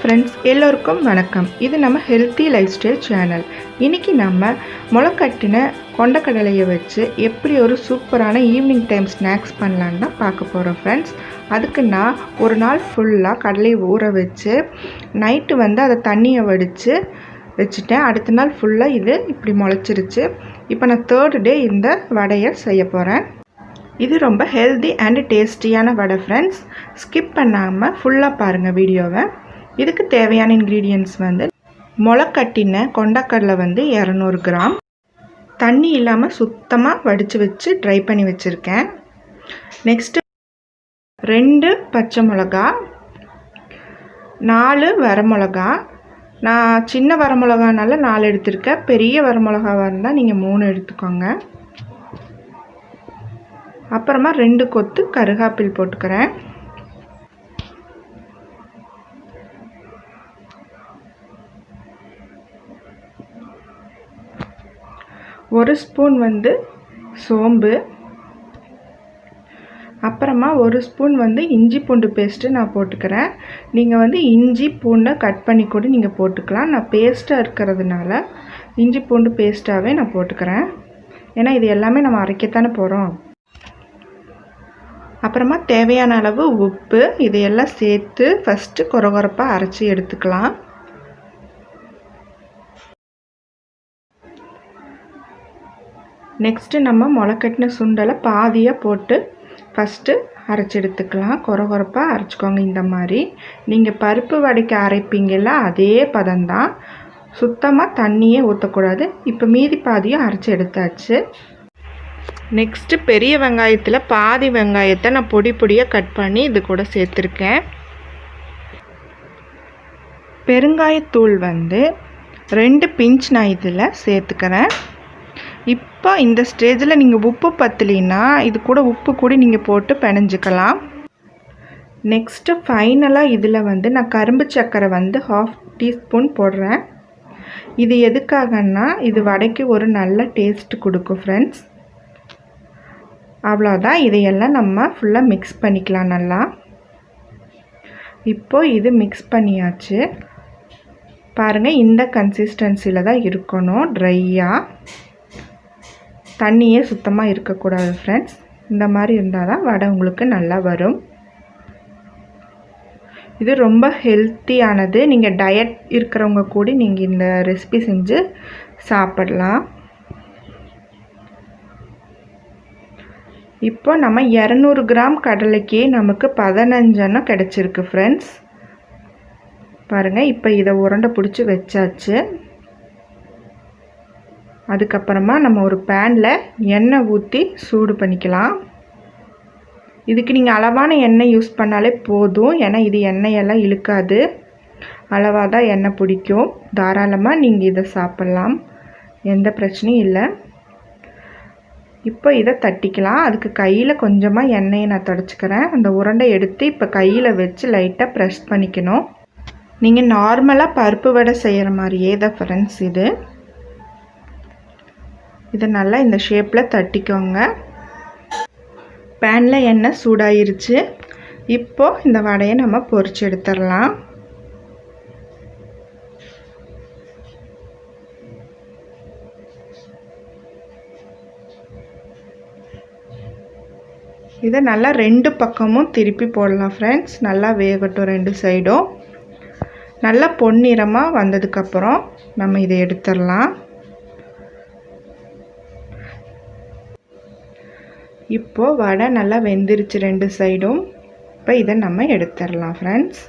Friends, எல்லோருக்கும் வணக்கம். இது நம்ம ஹெல்த்தி லைஃப் ஸ்டைல் சேனல். இன்றைக்கி நம்ம முளைக்கட்டின கொண்டக்கடலையை வச்சு எப்படி ஒரு சூப்பரான ஈவினிங் டைம் ஸ்நாக்ஸ் பண்ணலான்னு தான் பார்க்க போகிறோம் ஃப்ரெண்ட்ஸ். அதுக்கு நான் ஒரு நாள் ஃபுல்லாக கடலையை ஊற வச்சு நைட்டு அதை தண்ணியை வடித்து வச்சுட்டேன். அடுத்த நாள் ஃபுல்லாக இது இப்படி முளைச்சிருச்சு. இப்போ நான் 3rd டே இந்த வடையை செய்ய போகிறேன். இது ரொம்ப ஹெல்தி அண்ட் டேஸ்டியான வடை ஃப்ரெண்ட்ஸ். ஸ்கிப் பண்ணாமல் ஃபுல்லாக பாருங்கள் வீடியோவை. இதுக்கு தேவையான இன்க்ரீடியன்ட்ஸ் முளைக்கட்டின கொண்டக்கடலை 200 கிராம், தண்ணி இல்லாமல் சுத்தமாக வடித்து வச்சு ட்ரை பண்ணி வச்சுருக்கேன். நெக்ஸ்ட்டு 2 பச்சை மிளகா, 4 வரமிளகா. நான் சின்ன வரமிளகானால 4 எடுத்திருக்கேன். பெரிய வரமிளகாவாக இருந்தால் நீங்கள் 3 எடுத்துக்கோங்க. அப்புறமா 2 கொத்து கருகாப்பில் போட்டுக்கிறேன். ஒரு ஸ்பூன் சோம்பு, அப்புறமா 1 ஸ்பூன் இஞ்சி பூண்டு பேஸ்ட்டு நான் போட்டுக்கிறேன். நீங்கள் இஞ்சி பூண்டை கட் பண்ணி கூட நீங்கள் போட்டுக்கலாம். நான் பேஸ்ட்டாக இருக்கிறதுனால இஞ்சி பூண்டு பேஸ்ட்டாகவே நான் போட்டுக்கிறேன். ஏன்னா இது எல்லாமே நம்ம அரைக்கத்தானே போகிறோம். அப்புறமா தேவையான அளவு உப்பு, இதையெல்லாம் சேர்த்து ஃபஸ்ட்டு கொரகொரப்பாக அரைச்சி எடுத்துக்கலாம். நெக்ஸ்ட்டு நம்ம முளைக்கட்டின சுண்டலை பாதியாக போட்டு ஃபஸ்ட்டு அரைச்சி எடுத்துக்கலாம். கொரகொரப்பாக அரைச்சிக்கோங்க. இந்த மாதிரி நீங்கள் பருப்பு வடைக்கு அரைப்பீங்கள்ல அதே பதம்தான். சுத்தமாக தண்ணியே ஊற்றக்கூடாது. இப்போ மீதி பாதியும் அரைச்சி எடுத்தாச்சு. நெக்ஸ்ட்டு பெரிய வெங்காயத்தில் பாதி வெங்காயத்தை நான் பொடி பொடியாக கட் பண்ணி இது கூட சேர்த்துருக்கேன். பெருங்காயத்தூள் 2 பிஞ்ச் நான் இதில் சேர்த்துக்கிறேன். இப்போ இந்த ஸ்டேஜில் நீங்கள் உப்பு பத்தலைன்னா இது கூட உப்பு கூட நீங்கள் போட்டு பிணைஞ்சிக்கலாம். நெக்ஸ்ட்டு ஃபைனலாக இதில் நான் கரும்பு சர்க்கரை 1/2 டீஸ்பூன் போடுறேன். இது எதுக்காகன்னா இது வடைக்கு ஒரு நல்ல டேஸ்ட் கொடுக்கும் ஃப்ரெண்ட்ஸ். அவ்வளோதான். இதையெல்லாம் நம்ம ஃபுல்லாக மிக்ஸ் பண்ணிக்கலாம் நல்லா. இப்போது இது மிக்ஸ் பண்ணியாச்சு. பாருங்கள், இந்த கன்சிஸ்டன்சியில் தான் இருக்கணும். ட்ரையாக, தண்ணியே சுத்தமாக இருக்கக்கூடாது ஃப்ரெண்ட்ஸ். இந்த மாதிரி இருந்தால் தான் வடை உங்களுக்கு நல்லா வரும். இது ரொம்ப ஹெல்த்தியானது. நீங்கள் டயட் இருக்கிறவங்க கூட நீங்கள் இந்த ரெசிபி செஞ்சு சாப்பிடலாம். இப்போ நம்ம 200 கிராம் கடலைக்கு நமக்கு 15 கிடச்சிருக்கு ஃப்ரெண்ட்ஸ். பாருங்கள், இப்போ இதை உருண்டை பிடிச்சி வச்சாச்சு. அதுக்கப்புறமா நம்ம ஒரு பேனில் எண்ணெய் ஊற்றி சூடு பண்ணிக்கலாம். இதுக்கு நீங்கள் அளவான எண்ணெய் யூஸ் பண்ணாலே போதும். ஏன்னா இது எண்ணெயெல்லாம் இழுக்காது. அளவாக தான் எண்ணெய் பிடிக்கும். தாராளமாக நீங்கள் இதை சாப்பிட்லாம், எந்த பிரச்சனையும் இல்லை. இப்போ இதை தட்டிக்கலாம். அதுக்கு கையில் கொஞ்சமாக எண்ணெயை நான் தொடச்சிக்கிறேன். அந்த உருண்டை எடுத்து இப்போ கையில் வச்சு லைட்டாக ப்ரெஸ் பண்ணிக்கணும். நீங்கள் நார்மலாக பருப்பு வடை செய்கிற மாதிரியே தான் ஃப்ரெண்ட்ஸ் இது. இதை நல்லா இந்த ஷேப்பில் தட்டிக்கோங்க. பேனில் எண்ணெய் சூடாயிருச்சு. இப்போது இந்த வடையை நம்ம பொரிச்சு எடுத்துடலாம். இதை நல்லா 2 பக்கமும் திருப்பி போடலாம் ஃப்ரெண்ட்ஸ். நல்லா வேகட்டும் 2 சைடும். நல்லா பொன்னிறமாக வந்ததுக்கப்புறம் நம்ம இதை எடுத்துடலாம். இப்போது வடை நல்லா வெந்துருச்சு 2 சைடும். இப்போ இதை நம்ம எடுத்துடலாம் ஃப்ரெண்ட்ஸ்.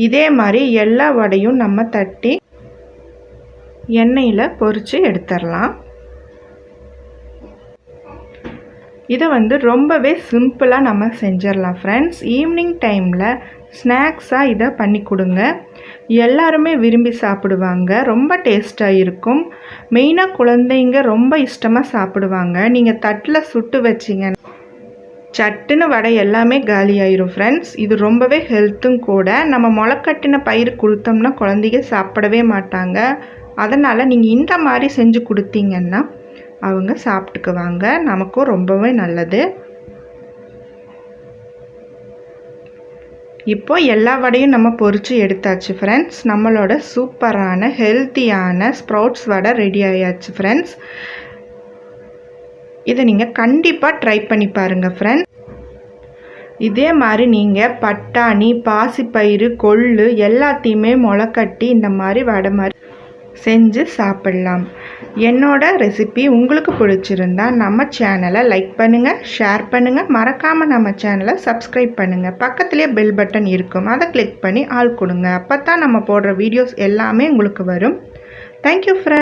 இதே மாதிரி எல்லா வடையும் நம்ம தட்டி எண்ணெயில் பொரித்து எடுத்துடலாம். இதை ரொம்பவே சிம்பிளாக நம்ம செஞ்சிடலாம் ஃப்ரெண்ட்ஸ். ஈவினிங் டைமில் ஸ்நாக்ஸாக இதை பண்ணி கொடுங்க. எல்லாருமே விரும்பி சாப்பிடுவாங்க. ரொம்ப டேஸ்ட்டாக இருக்கும். மெயினாக குழந்தைங்க ரொம்ப இஷ்டமாக சாப்பிடுவாங்க. நீங்கள் தட்டில் சுட்டு வச்சிங்க சட்டுன்னு வடை எல்லாமே காலி ஆயிரும் ஃப்ரெண்ட்ஸ். இது ரொம்பவே ஹெல்த்தும் கூட. நம்ம முளைக்கட்டின பயிர் கொடுத்தோம்னா குழந்தைங்க சாப்பிடவே மாட்டாங்க. அதனால் நீங்கள் இந்த மாதிரி செஞ்சு கொடுத்தீங்கன்னா அவங்க சாப்பிட்டுக்குவாங்க. நமக்கும் ரொம்பவே நல்லது. இப்போ எல்லா வடையும் நம்ம பொரித்து எடுத்தாச்சு ஃப்ரெண்ட்ஸ். நம்மளோட சூப்பரான ஹெல்த்தியான ஸ்ப்ரவுட்ஸ் வடை ரெடி ஆயாச்சு ஃப்ரெண்ட்ஸ். இதை நீங்கள் கண்டிப்பாக ட்ரை பண்ணி பாருங்கள் ஃப்ரெண்ட்ஸ். இதே மாதிரி நீங்கள் பட்டாணி, பாசிப்பயிறு, கொள்ளு எல்லாத்தையுமே முளைக்கட்டி இந்த மாதிரி வடை மாதிரி செஞ்சு சாப்பிட்லாம். என்னோட ரெசிபி உங்களுக்கு பிடிச்சிருந்தா நம்ம சேனலை லைக் பண்ணுங்கள், ஷேர் பண்ணுங்கள், மறக்காமல் நம்ம சேனலை சப்ஸ்கிரைப் பண்ணுங்கள். பக்கத்துலேயே பெல் பட்டன் இருக்கும், அதை கிளிக் பண்ணி ஆல் கொடுங்க. அப்போ தான் நம்ம போடுற வீடியோஸ் எல்லாமே உங்களுக்கு வரும். Thank you friends.